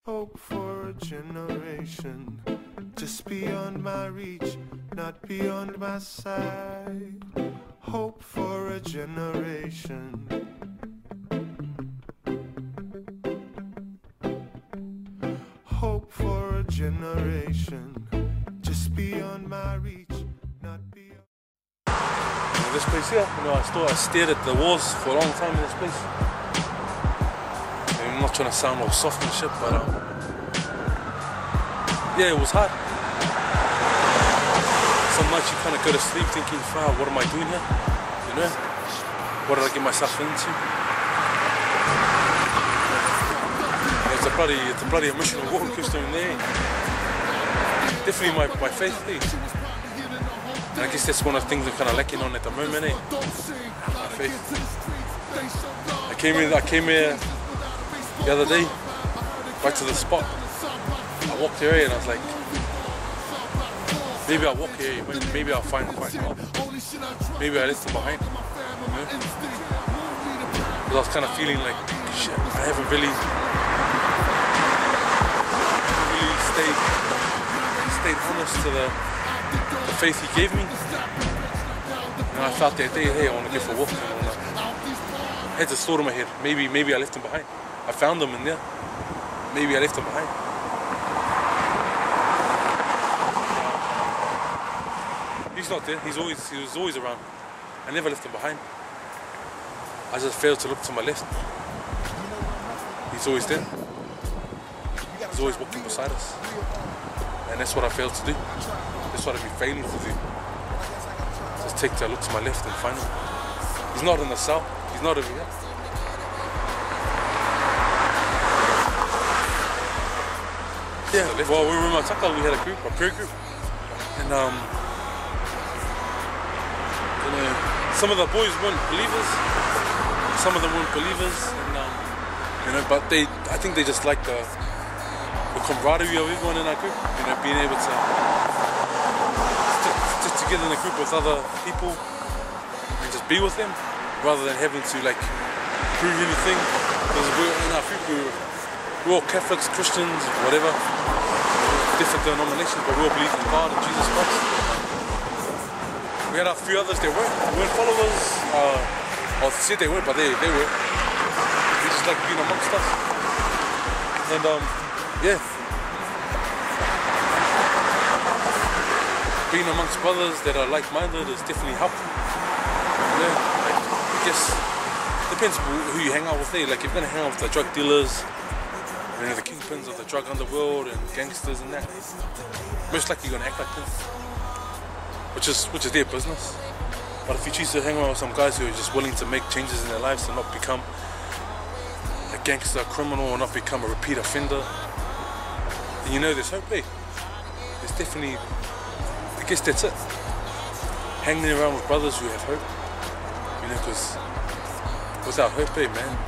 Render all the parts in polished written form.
Hope for a generation, just beyond my reach, not beyond my sight. Hope for a generation. Hope for a generation, just beyond my reach, not beyond. This place here, I stared at the walls for a long time in this place. I'm not trying to sound all soft and shit, but yeah, it was hard. Some nights you kind of go to sleep thinking, "Wow, what am I doing here? You know, what did I get myself into?" It's a bloody emotional roller coaster in there. Definitely my faith thing. And I guess that's one of the things I'm kind of lacking on at the moment, eh? My faith. I came here the other day, right to the spot. I walked here and I was like, maybe I'll walk here, maybe I'll find quite hard. Maybe I left it behind, you know? Because I was kind of feeling like, shit, I haven't really stayed honest to the faith he gave me. And I felt that day, hey, I want to go for a walk. I had this thought in my head, maybe I left him behind. I found him in there. Maybe I left him behind. He's not there. He was always around. I never left him behind. I just failed to look to my left. He's always there. He's always walking beside us. And that's what I failed to do. That's what I've been failing to do. Just take a look to my left and find him. He's not in the cell. He's not over here. Yeah, well, we were in Mataka, we had a prayer group, and some of the boys weren't believers, some of them weren't believers, and but I think they just liked the camaraderie of everyone in our group, being able to stick together in a group with other people and just be with them, rather than having to like prove anything. Because in our group, we're all Catholics, Christians, whatever, different denominations, but we all believe in God and Jesus Christ. We had a few others that weren't followers, or said they weren't, but they were. They just like being amongst us. And yeah. Being amongst brothers that are like-minded is definitely helpful. I guess it depends who you hang out with there. Like if you're gonna hang out with the drug dealers, the kingpins of the drug underworld and gangsters and that, most likely you're gonna act like them, which is their business. But if you choose to hang around with some guys who are just willing to make changes in their lives and not become a gangster, a criminal, or not become a repeat offender, then there's hope there. There's definitely, I guess that's it. Hanging around with brothers who have hope, because without hope, man,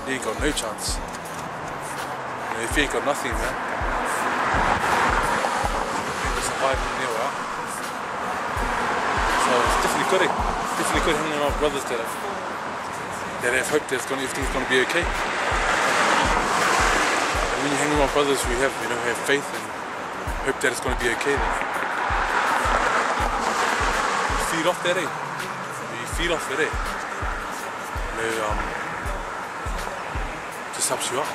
you ain't got no chance. If you ain't got nothing, man, you're surviving there, right? So it's definitely good. Definitely good hanging around with brothers that have hope that everything's gonna be okay. And when you hang around brothers who have faith and hope that it's gonna be okay, then you feed off that, eh? You feed off that, eh? Helps you out.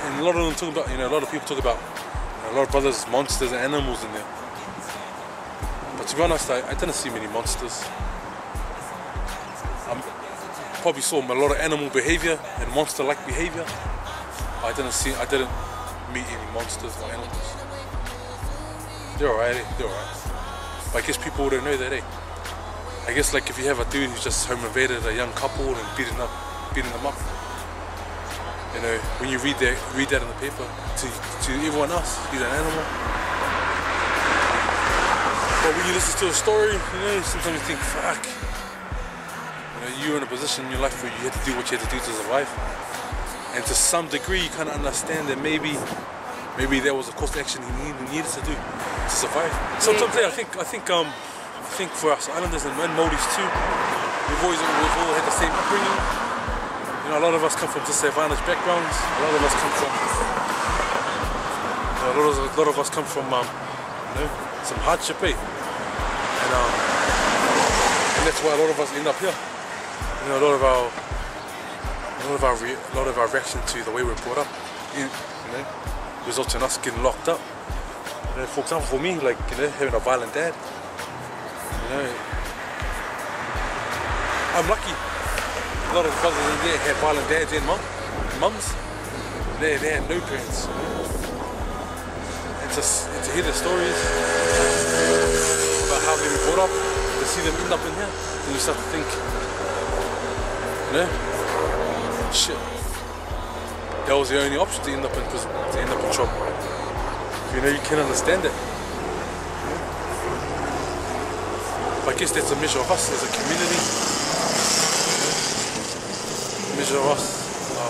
And a lot of them talk about, a lot of people talk about a lot of brothers, monsters and animals in there. But to be honest, I didn't see many monsters. I probably saw a lot of animal behavior and monster-like behavior. I didn't meet any monsters or animals. They're alright, they're alright. But I guess people wouldn't know that, eh? I guess like if you have a dude who's just home invaded a young couple and beating them up. When you read that in the paper, to everyone else, he's an animal. But when you listen to a story, sometimes you think, fuck. You're in a position in your life where you had to do what you had to do to survive. And to some degree, you kind of understand that maybe there was a course of action he needed to do to survive. Sometimes I think for us Islanders and Maoris too, we've all had the same upbringing. A lot of us come from disadvantaged backgrounds. A lot of us come from a lot of us come from some hardship, eh? And that's why a lot of us end up here. You know, a lot of our reaction to the way we're brought up, you know, results in us getting locked up. You know, for example, for me, like, you know, having a violent dad, you know, I'm lucky. A lot of brothers in there had violent dads and mums. They had no parents. You know? And to hear the stories about how they were brought up, to see them end up in here, then you start to think, you know, shit, that was the only option to end up in prison, to end up in trouble. You know, you can understand it. But I guess that's a measure of us as a community. A measure of us,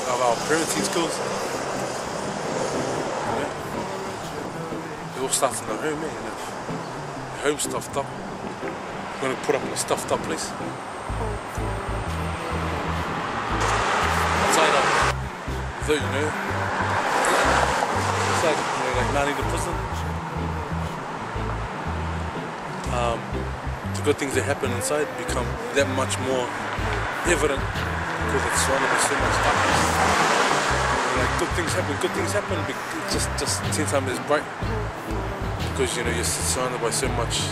of our parenting skills. You know? It all starts in the home, man. The home stuffed up. You're going to put up in a stuffed up place. Outside of, though, you know, it's like, you know, like Nani the prison. The good things that happen inside become that much more evident because it's surrounded by so much darkness. Like good things happen, it's just 10 times as bright because, you know, you're surrounded by so much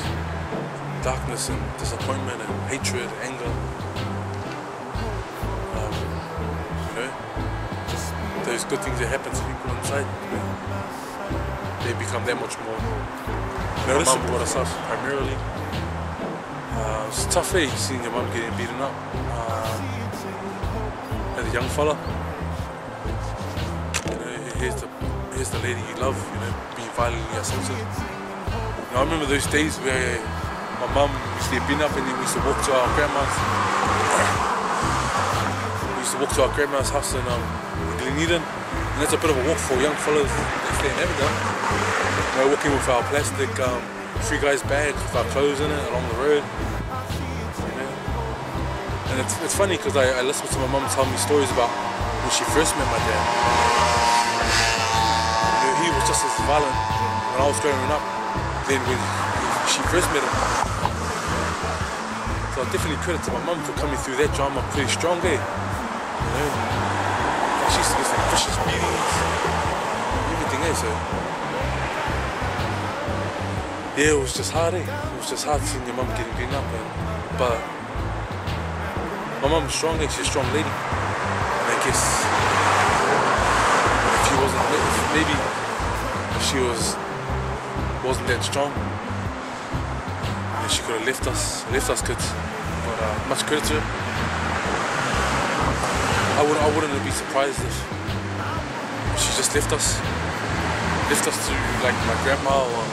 darkness and disappointment and hatred, anger. You know, those good things that happen to people inside, you know, they become that much more noticeable. My mum brought us up primarily. It's tough, eh? Seeing your mum getting beaten up as a young fella. You know, here's the lady you love, you know, being violently assaulted. You know, I remember those days where my mum used to get beaten up and then we used to walk to our grandma's. We used to walk to our grandma's house in Gleneden, and that's a bit of a walk for young fellas that stay in Avondale. You know, walking with our plastic Free Guys bags with our clothes in it along the road. And it's funny because I listened to my mum tell me stories about when she first met my dad. You know, he was just as violent when I was growing up than when she first met him. So I definitely credit to my mum for coming through that drama pretty strong, eh? You know, she used to get some vicious beatings, everything, eh? So yeah, it was just hard, eh? It was just hard seeing your mum getting beaten up, but my mum's strong, she's a strong lady. And I guess if she wasn't, maybe if she wasn't that strong, then she could have left us kids. But much credit to her. I wouldn't be surprised if she just left us to like my grandma or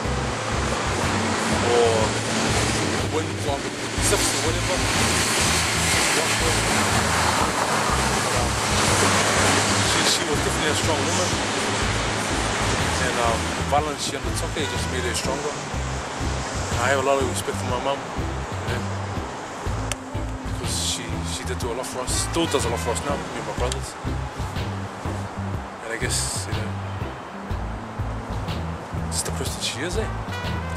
sips or whatever. She was definitely a strong woman, and violence she undertook just made her stronger. And I have a lot of respect for my mum, you know, because she did do a lot for us, still does a lot for us now, me and my brothers. And I guess, you know, just the person she is, eh?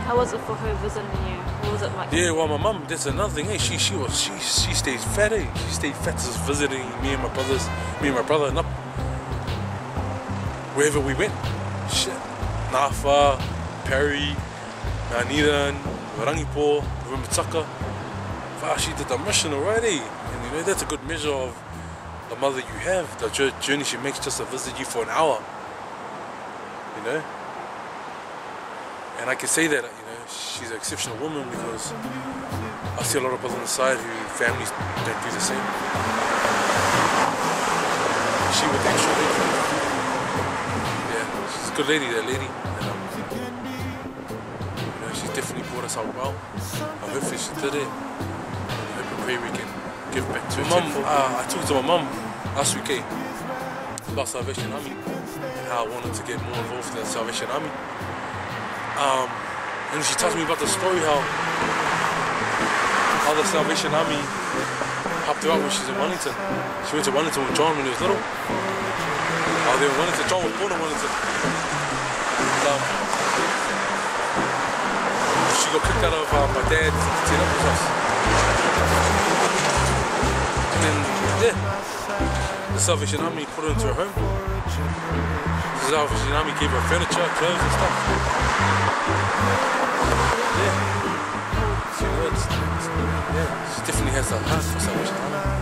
How was it for her visiting you? What was it like? Yeah, well, my mum, that's another thing, eh? She stayed fat, eh? She stayed fat just visiting me and my brother, and up wherever we went. Shit. Nafa, Perry, Naniran, Rangipo, Wimataka. She did the mission already. And you know, that's a good measure of the mother you have, the journey she makes just to visit you for an hour. You know? And I can say that, you know, she's an exceptional woman because I see a lot of brothers on the side who families don't do the same. She with the extra lady. Yeah, she's a good lady, that lady. And, you know, she's definitely brought us out well. Hopefully she did it. I hope and pray we can give back to her. I talked to my mum last week about Salvation Army and how I wanted to get more involved in the Salvation Army. And she tells me about the story how the Salvation Army helped her out when she's in Wellington. She went to Wellington with John when he was little. They were in Wellington. John was born in Wellington. And, out of my dad to set up his house. And then, yeah, the Salvation Army put her into her home. The Salvation Army gave her furniture, clothes and stuff. Yeah. She definitely has a heart for Salvation Army.